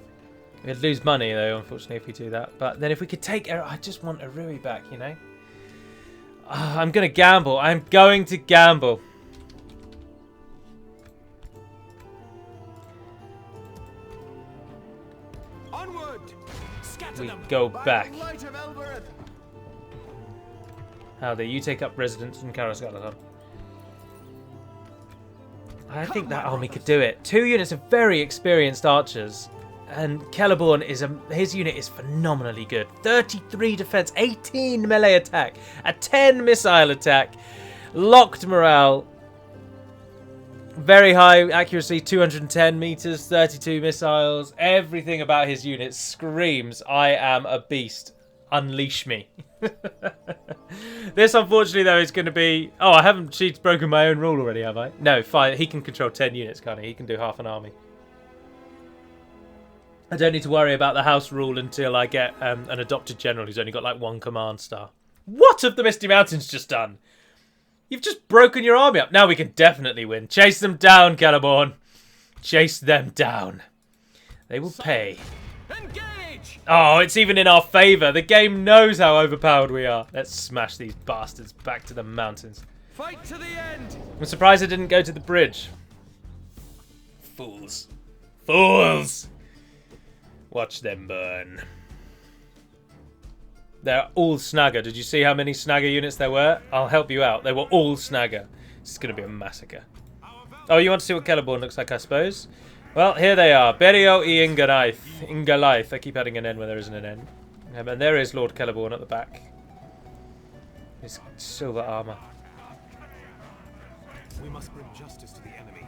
We'd lose money, though, unfortunately, if we do that. But then if we could take... I just want a Rui back, you know? I'm going to gamble. I'm going to gamble. we go back. How dare you take up residence in Khazad-dum? I think that army could do it. 2 units of very experienced archers. And Celeborn his unit is phenomenally good. 33 defense, 18 melee attack, a 10 missile attack, locked morale, very high accuracy, 210 meters, 32 missiles. Everything about his unit screams, I am a beast. Unleash me. This, unfortunately, though, is going to be... Oh, I haven't cheats broken my own rule already, have I? No, fine. He can control 10 units, can't he? He can do half an army. I don't need to worry about the house rule until I get an adopted general who's only got like 1 command star. What have the Misty Mountains just done? You've just broken your army up. Now we can definitely win. Chase them down, Celeborn. Chase them down. They will pay. Engage! Oh, it's even in our favour. The game knows how overpowered we are. Let's smash these bastards back to the mountains. Fight to the end! I'm surprised I didn't go to the bridge. Fools. Fools! Watch them burn. They're all Snagger. Did you see how many Snagger units there were? I'll help you out. They were all Snagger. This is going to be a massacre. Oh, you want to see what Celeborn looks like, I suppose? Well, here they are. Berio I Ingalaith. I keep adding an N where there isn't an N. And there is Lord Celeborn at the back. His silver armour. We must bring justice to the enemy.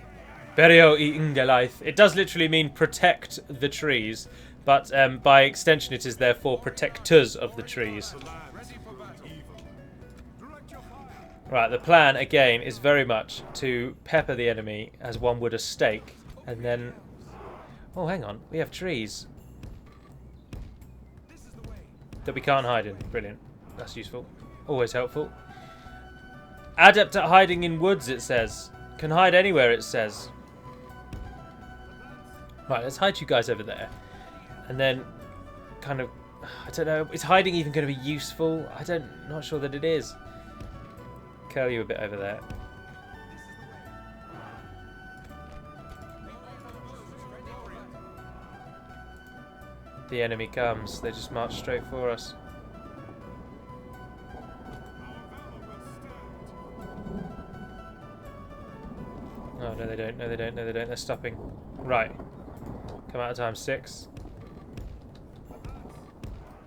Berio I Ingalaith. It does literally mean protect the trees. But by extension, it is therefore protectors of the trees. Right, the plan, again, is very much to pepper the enemy as one would a steak. And then... Oh, hang on. We have trees that we can't hide in. Brilliant. That's useful. Always helpful. Adept at hiding in woods, it says. Can hide anywhere, it says. Right, let's hide you guys over there. And then, kind of, I don't know, is hiding even going to be useful? Not sure that it is. Curl you a bit over there. The enemy comes, they just march straight for us. Oh, no they don't, no they don't, no they don't, they're stopping. Right. Come out of time 6.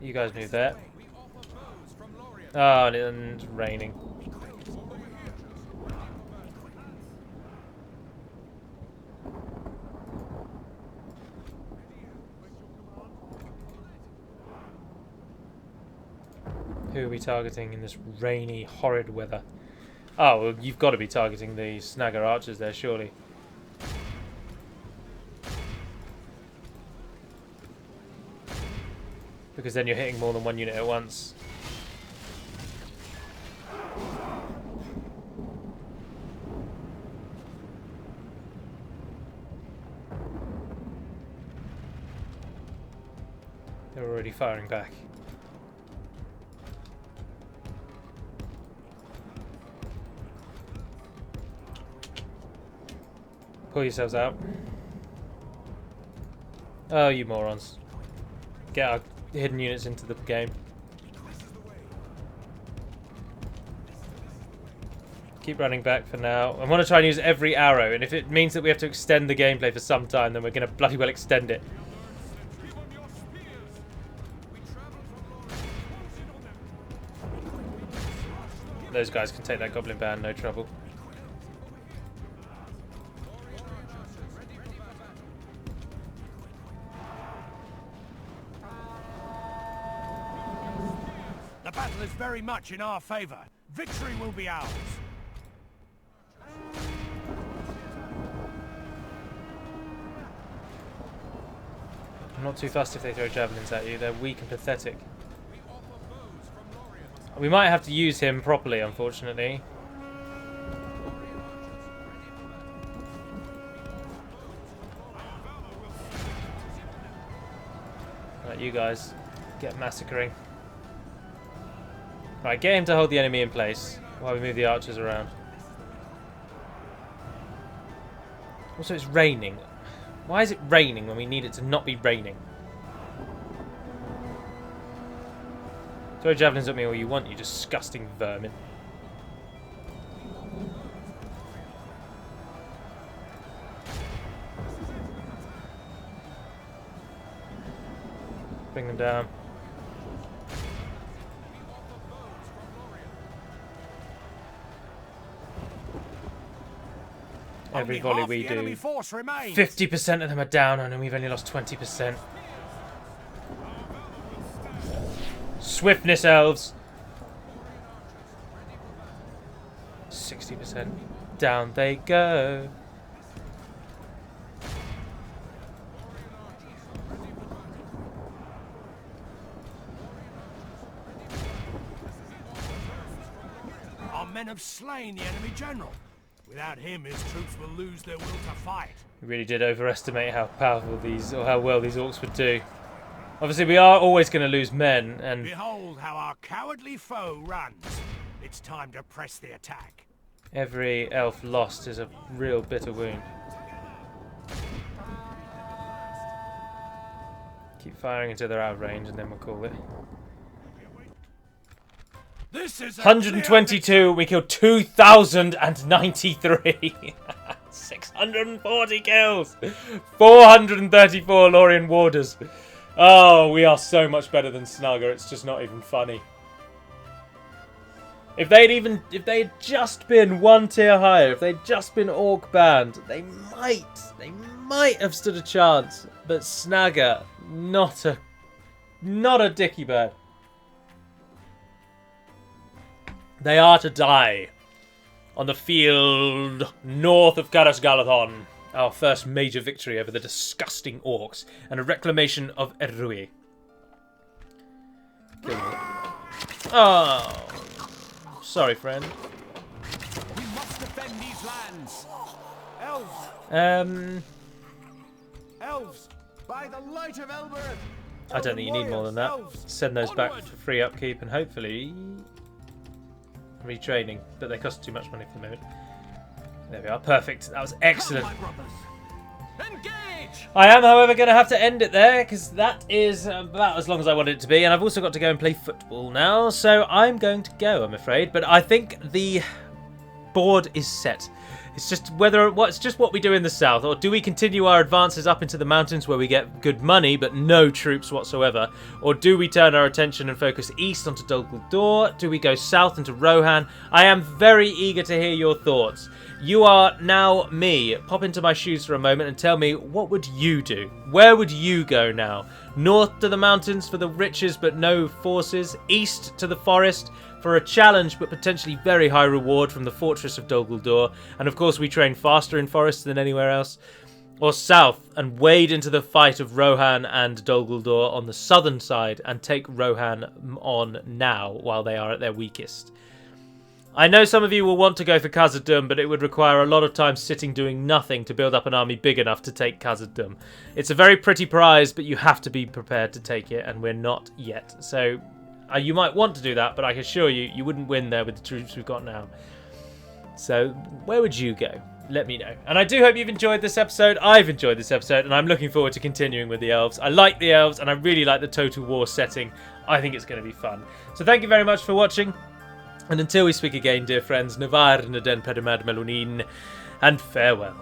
You guys move there. Oh, and it's raining. Who are we targeting in this rainy, horrid weather? Oh, well, you've got to be targeting the Snagger archers there, surely. Because then you're hitting more than 1 unit at once. They're already firing back. Pull yourselves out. Oh, you morons. Get our hidden units into the game. Keep running back for now. I want to try and use every arrow, and if it means that we have to extend the gameplay for some time, then we're going to bloody well extend it. Those guys can take that goblin band, no trouble. The battle is very much in our favour. Victory will be ours. I'm not too fussed if they throw javelins at you. They're weak and pathetic. We might have to use him properly, unfortunately. Right, you guys, get massacring. Right, get him to hold the enemy in place while we move the archers around. Also, it's raining. Why is it raining when we need it to not be raining? Throw javelins at me all you want, you disgusting vermin. Bring them down. Every Only volley half we the do, enemy force remains. 50% of them are down and we've only lost 20%. Swiftness elves. 60%. Down they go. Our men have slain the enemy general. Without him, his troops will lose their will to fight. We really did overestimate how powerful these, or how well these orcs would do. Obviously, we are always going to lose men, and Behold how our cowardly foe runs. It's time to press the attack. every elf lost is a real bitter wound. Keep firing until they're out of range, and then we'll call it. This is a 122, we killed 2,093. 640 kills. 434 Lothlórien warders. Oh, we are so much better than Snugger, it's just not even funny. If they'd just been one tier higher, if they'd just been Orc Band, they might have stood a chance. But Snagger, not a dicky bird. They are to die on the field north of Khazad-dum, our first major victory over the disgusting orcs and a reclamation of Erui. Oh, sorry, friend. We must defend these lands. Elves, elves, by the light of Elbereth. I don't think you need more than that. Send those back for free upkeep and hopefully retraining, but they cost too much money for the moment. There we are, perfect. That was excellent. Engage! I am, however, going to have to end it there because that is about as long as I wanted it to be, and I've also got to go and play football now, so I'm going to go, I'm afraid. But I think the board is set. It's just what we do in the south, or do we continue our advances up into the mountains where we get good money but no troops whatsoever, or do we turn our attention and focus east onto Dol Guldur? Do we go south into Rohan? I am very eager to hear your thoughts. You are now me. Pop into my shoes for a moment and tell me, what would you do? Where would you go now? North to the mountains for the riches but no forces, east to the forest for a challenge but potentially very high reward from the fortress of Dol Guldur, and of course we train faster in forests than anywhere else, or south and wade into the fight of Rohan and Dol Guldur on the southern side and take Rohan on now while they are at their weakest. I know some of you will want to go for Khazad-dum, but it would require a lot of time sitting doing nothing to build up an army big enough to take Khazad-dum. It's a very pretty prize, but you have to be prepared to take it, and we're not yet. So you might want to do that, but I can assure you, you wouldn't win there with the troops we've got now. So where would you go? Let me know. And I do hope you've enjoyed this episode. I've enjoyed this episode, and I'm looking forward to continuing with the elves. I like the elves, and I really like the Total War setting. I think it's going to be fun. So thank you very much for watching. And until we speak again, dear friends, Navar Naden Pedimad Melunin, and farewell.